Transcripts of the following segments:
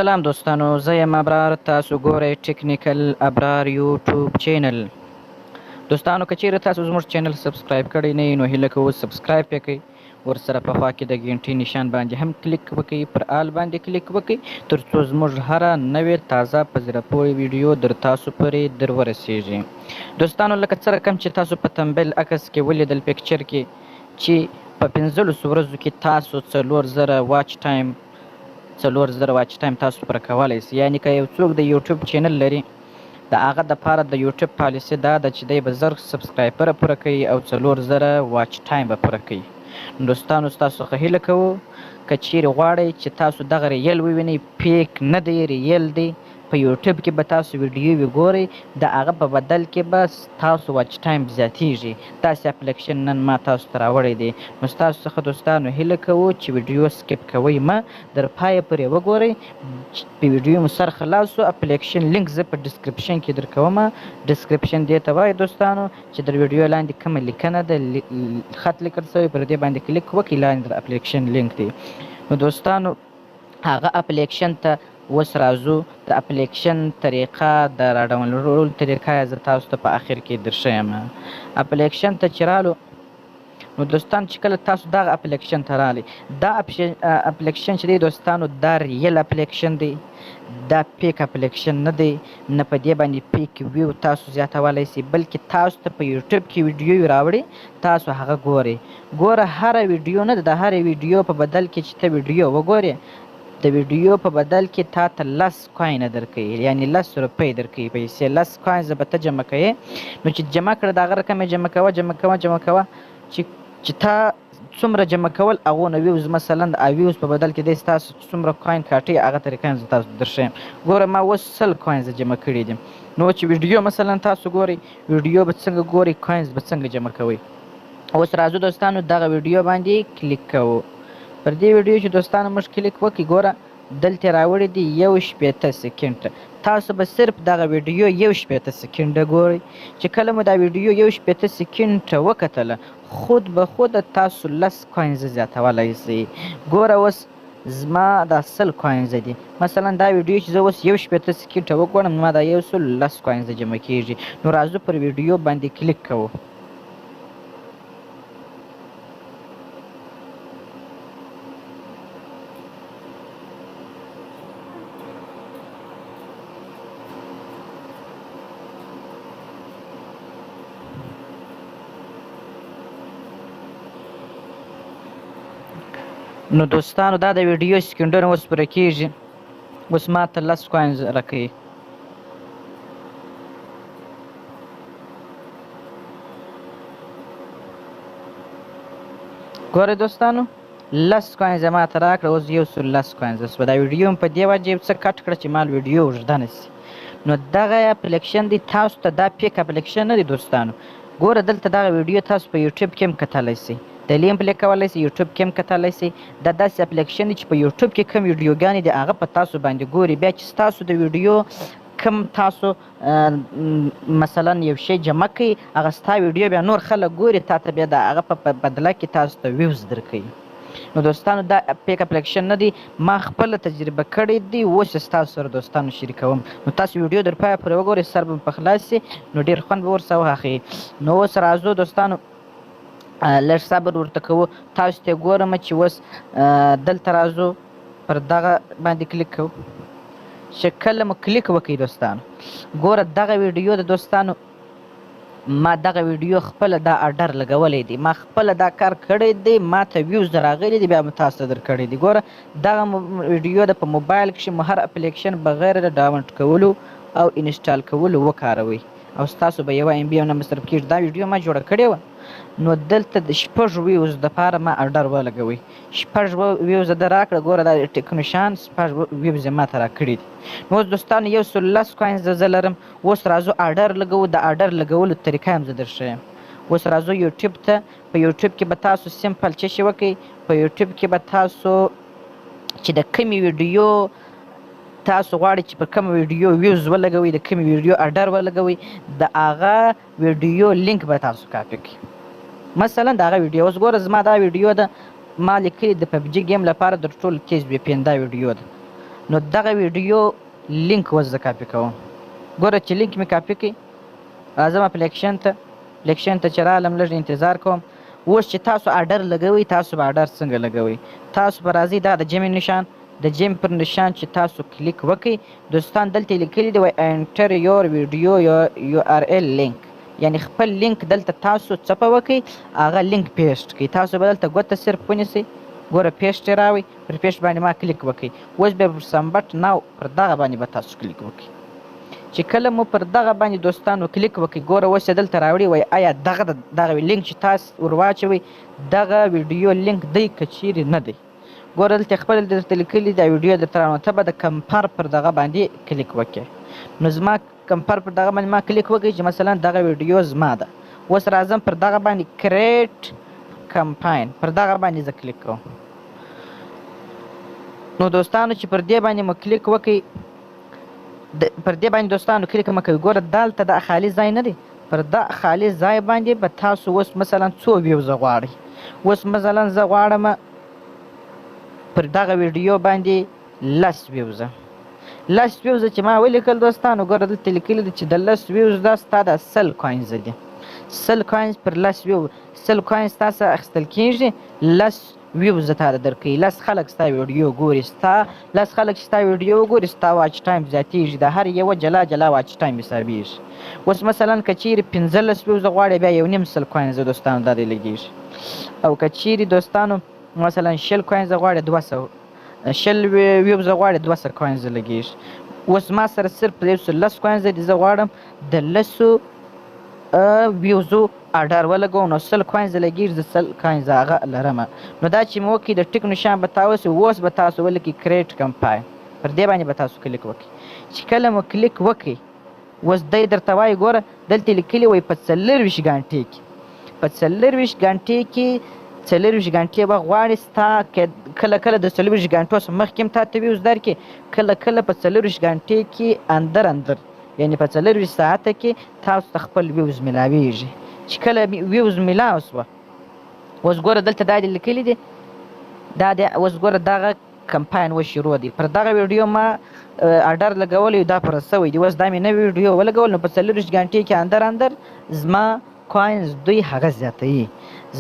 سلام دوستانو، زه یم ابرار. تاسو ګورئ ټیکنیکل ابرار یوټیوب چینل. دوستانو که چیرې تاسو زموږ چینل سبسکرایب کړی نه یې نو هیله کوو سبسکرایب یې کړئ. ورسره په خوا کې د ګهنټي نشان باندې هم کلیک وکړئ، پر آل باندې کلیک وکړئ تر څو زموږ هره نوې تازه په زړه پورې ویډیو در تاسو پورې در ورسیږي. دوستانو لکه څه رقم چې تاسو په تمبیل عکس کې ولیدل پکچر کې چې په 15 ورځو کې تاسو 4000 واچ ټایم تاسو پر کولی شئ. یعنې که یو څوک د یوټیوب چینل لري د هغه دپاره د یوټیوب پالیسي دا ده چې دی به 1000 سبسکرایبره پوره کوي او 4000 واچ ټایم به پوره کوي. دوستانو ستاسو څخه هیله کوو که چیرې غواړئ چې تاسو دغه ریل ووینئ، پیک نه دی ریل دی، په یوټیوب کې به تاسو ویډیوې ګورئ، د هغه په بدل کې به تاسو واچ ټایم زیاتیږي. داسې اپلکېشن نن ما تاسو ته راوړی دی. نو ستاسو څخه دوستانو هیله کوو چې ویډیو سکیپ کوئ مه، در پایه پورې وګورئ. په ویډیو مو سر خلاص شو، اپلکېشن لینک زه په ډسکرپشن کې درکومه. ډسکرپشن دې ته وایي دوستانو چې در ویډیو لاندې کومه لیکنه ده، خط لیکل شوی، پر دې باندې کلیک وکړئ، لاندې در اپلکېشن لینک دی. نو دوستانو هغه اپلکېشن ته اوس راځو. د اپلکېشن طریقه د راډاونلوډ طریقه یې زه تاسو ته په اخر کې درښیم. اپلکېشن ته چې رالو نو دوستان چې کله تاسو دغه اپلکېشن ته رالی، دا اپلکېشن چې دی دوستانو دا ریل اپلکېشن دی، دا پیک اپلکېشن نه دی، نه په دې باندې پیک ویو تاسو زیاتولی شئ، بلکې تاسو ته په یوټیوب کې ویډیو راوړي، تاسو هغه ګورئ. ګوره هره ویډیو نه ده، د هرې ویډیو په بدل کې چې ته ویډیو وګورې، د ویډیو په بدل کې تا ته 10 کوینه درکوي، یعنې 10 روپۍ درکوي پیسې. 10 کوینز به ته جمع کوې، نو چې جمع کړه د هغه رقم یې جمع کوه چې تا څومره جمع کول هغونه ویوز، مثلا د ویوز په بدل کې دی ستاسو څومره کوین کاټي، هغه طریقه زه تاسو درښیم. ګوره ما اوس 100 کوینز جمع کړي دي. نو چې ویډیو مثلا تاسو ګورئ، ویډیو به څنګه ګورئ، کوینز به څنګه جمع کوئ. اوس راځو دوستانو دغه ویډیو باندې کلیک کوو. پر دې ویډیو چې دوستانو موږ کلیک وکړئ، ګوره دلته راوړی دی 1.60 سکنډ. تاسو به صرف دغه ویډیو 1.60 سکنډه ګورئ. چې کله مو دا ویډیو 1.60 سکنډه وکتله، خود به خود تاسو 10 کوینز زیاتولی شئ. ګوره اوس زما دا 100 کوینز دي، مثلا دا ویډیو چې زه اوس 1.60 سکنډه وګورم، ما دا 110 کوینز جمع کیږي. نو راځو پر ویډیو باندې کلیک کوو. نو دوستانو دا د ویډیو سکنډونه اوس پوره کیږي. اوس ما ته 10 کوینز راکوي. ګورئ دوستانو 10 کوینز ما ته راکړه، اوس 110 کوینز شوه. دا ویډیو م په دې وجه څه کټ کړه چې مال ویډیو اوږده نه شي. نو دغه اپلکېشن دی، تاسو ته دا پیک اپلکېشن نه دی دوستانو. ګوره دلته دغه ویډیو تاسو په یوټیوب کې هم کتلی شئ، د لینک پلی کولی شئ، یوټیوب کې هم کتلی شئ. دا داسې اپلکېشن دی چې په یوټیوب کې کوم ویډیوګانې دي هغه په تاسو باندې ګوري. بیا چې ستاسو د ویډیو کم تاسو مثلا یو شی جمع کوي، هغه ستا ویډیو بیا نور خلک ګوري، تا ته بیا د هغه په بدله کې تاسو ته ویوز درکوي. نو دوستانو دا پیک اپلکېشن نه دی، ما خپله تجربه کړې دی، اوس ستاسو سره دوستانو شریکوم. نو تاسو ویډیو در پایه پورې وګورئ، سر به په خلاص شي، نو ډېر خوند به ورسره واخلئ. نو اوس راځو دوستانو لږ صبر ورته کوو. تاسو ته ګورم چې اوس دلته راځو، پر دغه باندې کلیک کوو. چې کله مو کلیک وکړئ دوستانو، ګوره دغه ویډیو د دوستانو ما دغه ویډیو خپله دا اډر لګولی دی، ما خپله دا کار کړی دی، ما ته ویوز راغلی دی، بیا مو تاسو ته درکړی دی. ګوره دغه ویډیو د په موبایل کښې مو هر اپلکېشن بغیر د ډاونلوډ کولو او انسټال کولو وکاروئ، او ستاسو به 1 MB نه مصرف کېږي. دا ویډیو ما جوړه کړې وه، نو دلته د 6 ویوز دپاره ما اډر ولګوئ. 6 ویوز ده راکړه. ګوره دا ټکنشان 6 ویوز یې ما ته راکړي دي. نو اوس دوستانو 110 کوینز زه لرم. اوس راځو اډر لګوو. د اډر لګولو طریقه هم زه درښیم. اوس راځو یوټیوب ته. په یوټیوب کې به تاسو سمپل څه شی وکړئ، په یوټیوب کې به تاسو چې د کومې ویډیو تاسو غواړئ چې پر کومه ویډیو ویوز ولګوئ، د کومې ویډیو اډر ولګوئ، د هغه ویډیو لینک به تاسو کاپي کړئ. مثلا د هغه ویډیو اوس ګوره زما دا ویډیو ده، ما لیکلي د پبجي ګیم لپاره تر ټولو تیز VPN دا ویډیو ده. نو دغه ویډیو لینک اوس زه کاپي کوم. ګوره چې لینک مې کاپي کړي راځم اپلکېشن ته چې رالم لږ انتظار کوم. اوس چې تاسو اډر لګوئ تاسو به اډر څنګه لګوئ؟ تاسو به راځئ دا د جمع نشان د جیم پر نشان چې تاسو کلیک وکړئ دوستان دلته لیکلي دی وایي انټر یور ویډیو یو آر ایل لینک یعنی خپل لینک دلته تاسو څپه وکړئ هغه لینک پیسټ کړئ. تاسو به دلته ګوته صرف ونیسئ ګوره پیسټ یې راوئ پر پیسټ باندې ما کلیک وکړئ. اوس بیا پر سمبټ ناو پر دغه باندې به تاسو کلیک وکړئ. چې کله مو پر دغه باندې دوستانو کلیک وکړئ ګوره اوس یې دلته راوړي وایي آیا دغه لینک چې تاسو ور واچوئ دغه ویډیو لینک دی که چیرې نه دی. ګوره دلته خپل درته لیکلي دا ویډیو درته راوړم ته به د کمپار پر دغه باندې کلیک وکړې. نو زما کمپار پر دغه باندې ما کلیک وکړئ چې مثلا دغه ویډیو زما ده. اوس راځم پر دغه باندې کریټ کمپاین پر دغه باندې زه کلیک کوم. نو دوستانو چې پر دې باندې مو کلیک وکړئ پر دې باندې دوستانو کلیک مه کوئ. ګوره دلته دا خالي ځای نه دی پر دا خالي ځای باندې به تاسو اوس مثلا څو ویوزه غواړئ. اوس مثلا زه غواړم پر دغه ویډیو باندې 10 ویوزه چې ما ولیکل دوستانو ګوره دلته لیکلي دي چې د 10 ویوز دا ستا د 100 کوینز دي. 100 کوینز پر 10 ویو 100 کوینز تاسو اخیستل کېږي 10 ویوز تا درکوي. 10 خلک ستا ویډیو ګوري 10 خلک چې ستا ویډیو ګوري ستا واچ ټایم زیاتېږي د هر یوه جلا جلا واچ ټایم حسابېږي. اوس مثلا که چیرې 15 ویوزه غواړې بیا 1.5 کوینز دوستانو دا دې لګېږي او که چیرې دوستانو مثلا 100 کوینز غواړې 200 ویوزه غواړې 200 کوینز لګېږي. اوس ما سره صرف 10 کوینز دي زه غواړم د 10 ویوزو اډر ولګوم نو 100 کوینز لګېږي زه 100 کوینز هغه لرم. نو دا چې مې وکړي د ټیک نشان به تاوسي اوس به تاسو ولیکئ کریټ کمپاین پر دې باندې به تاسو کلیک وکړئ. چې کله مو کلیک وکړئ اوس دی درته وایي ګوره دلته لیکلي وایي په 24 غنټې کې 24 غنټې به غواړې ستا کله د 24 غنټو څخه مخکې هم تاته ویوز درکړي کله په 24 غنټې کې اندر یعنی په 24 ساعته کې تاسو ته خپل ویوز ملاویږي. چې کله ویوز ملاو سوه اوس ګوره دلته دا دې لیکلي دي اوس ګوره دغه کمپاین اوس شروع دی. پر دغه ویډیو ما اډر لګولی دا پر سوی دی. اوس دا مې نوی ویډیو ولګول نو په 24 غنټې کې اندر زما کوینز دوی هغه زیاتوي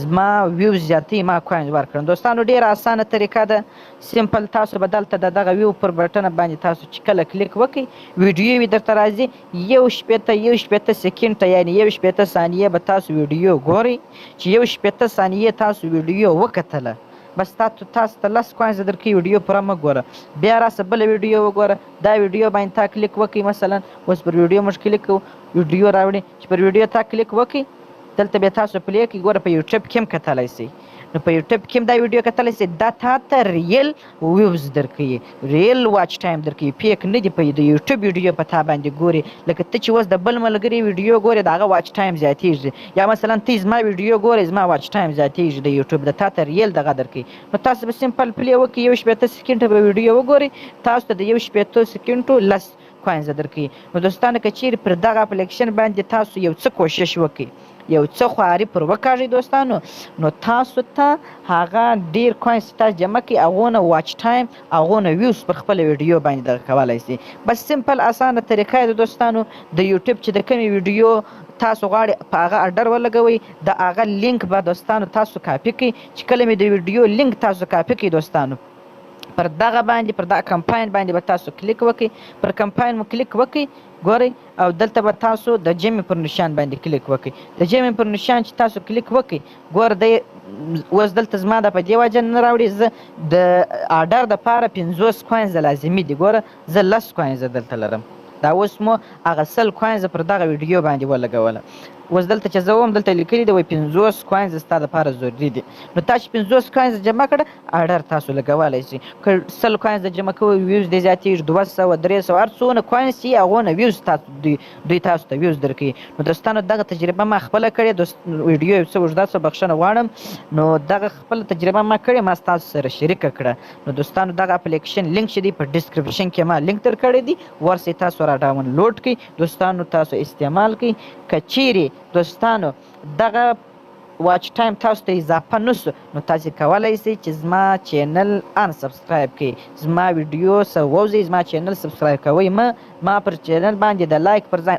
زما ویوز زیاتوي ما کوینز ورکړم. دوستانو ډېره اسانه طریقه ده سمپل. تاسو به دلته د دغه ویو پر بټن باندې تاسو چې کله کلیک وکړئ ویډیو وي درته راځي 1.5 سکنډه یعنې 1.5 ثانیې به تاسو ویډیو ګورئ. چې 1.5 ثانیې تاسو ویډیو وکتله بس تاسو ته 10 کوینز درکوي ویډیو پوره مه ګوره. بیا راسه بله ویډیو وګوره دا ویډیو باندې تا کلیک وکړئ مثلا اوس پر ویډیو موږ کلیک کوو ویډیو راوړي چې پر ویډیو تا کلیک وکړئ دلته بیا تاسو پلی کړئ ګوره په یوټیوب کې هم کتلی سئ. نو په یوټیوب کې هم دا ویډیو کتلی سئ دا تا ته ریل ویوز درکوي ریل واچ ټایم درکوي پیک نه دي. په د یوټیوب ویډیو په تا باندې ګوري لکه ته چې اوس د بل ملګري ویډیو ګورې د هغه واچ ټایم زیاتېږي یا مثلا ته زما ویډیو ګورې زما واچ ټایم زیاتېږي د یوټیوب د تا ته ریل دغه درکوي. نو تاسو به سمپل پلی وکړئ 1.5 سکنډه به ویډیو وګورئ تاسو ته د 1.5 سکنډو 10 کوینز درکوي. نو دوستانو که چیرې پر دغه اپلیکېشن باندې تاسو یو څه کوشش وکړئ یو څه خواري پر وکاږئ دوستانو نو تاسو ته هغه ډېر کوینز تاسو جمع کړئ هغونه واچ ټایم هغونه ویوز پر خپله ویډیو باندې دغه کولی سئ. بس سمپل اسانه طریقه یې دوستانو د یوټیوب چې د کومې ویډیو تاسو غواړئ په هغه اډر ولګوئ د هغه لینک به دوستانو تاسو کاپي کړئ. چې کله مې د ویډیو لینک تاسو کاپي کړئ دوستانو پر دغه باندې پر دغه کمپاین باندې به تاسو کلیک وکړئ. پر کمپاین مو کلیک وکړئ ګورئ او دلته به تاسو د جمع پر نشان باندې کلیک وکړئ. د جمع پر نشان چې تاسو کلیک وکړئ ګوره دی اوس دلته زما د په دې وجه نه راوړي زه د اډر دپاره 50 کوینز لازمي دي. ګوره زه 10 کوینز دلته لرم دا اوس مو هغه 100 کوینز پر دغه ویډیو باندې ولګوله. اوس دلته چې زه وم دلته لیکلي دی وایي 50 کوینز ستا دپاره ضروري دي. نو تاسو 50 کوینز جمع کړه اډر تاسو لګولی شئ. که 100 کوینز جمع کوئ ویوز دې زیاتېږي 200 300 هر څونه کوینز چې هغونه ویوز دوی تاسو ته ویوز درکوي. نو دوستانو دغه تجربه ما خپله کړې ویډیو یو څه اوږده څه بخښنه غواړم نو دغه خپله تجربه ما کړې ما ستاسو سره شریکه کړه. نو دوستانو دغه اپلیکېشن لینک چې دی په ډسکرپشن کې ما لینک درکړی دی ورسئ تاسو را ډاونلوډ کړئ دوستانو تاسو استعمال کړئ. که چیرې دوستانو دغه واچ ټایم تاسو ته اضافه نسو نو تاسې کولی شئ چې زما چینل ان سبسکرایب کړئ زما ویډیو څه ووځئ زما چینل سبسکرایب کوئ ما پر چینل باندې د لایک پر ځای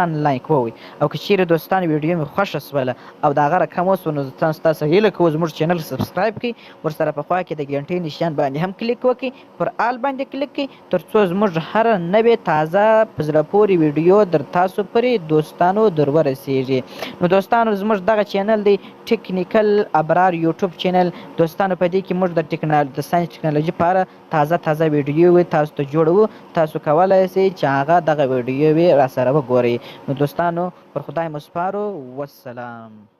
ان لایک ووایئ او که چیرې دوستان ویډیو مې خوښه سوله او د هغه رقم وسو نو تاسو هیله کوو زموږ چینل سبسکرایب کړئ ورسره په خوا کې د ګهنټۍ نشان باندې هم کلیک وکړئ پر آل باندې کلیک کړئ تر څو زموږ هره نوې تازه په زړه پورې ویډیو در تاسو پورې دوستانو در ورسیږي نو دوستانو زموږ دغه چینل دی ټکنیکل ابرار یوټیوب چینل دوستانو په دې کې موږ د ساینس ټکنالوژي په اړه تازه ویډیو تاسو ته جوړوو تاسو کولی شئ چې هغه دغه ویډیو راسره وګورئ نو دوستانو پر خدای مو سپارو والسلام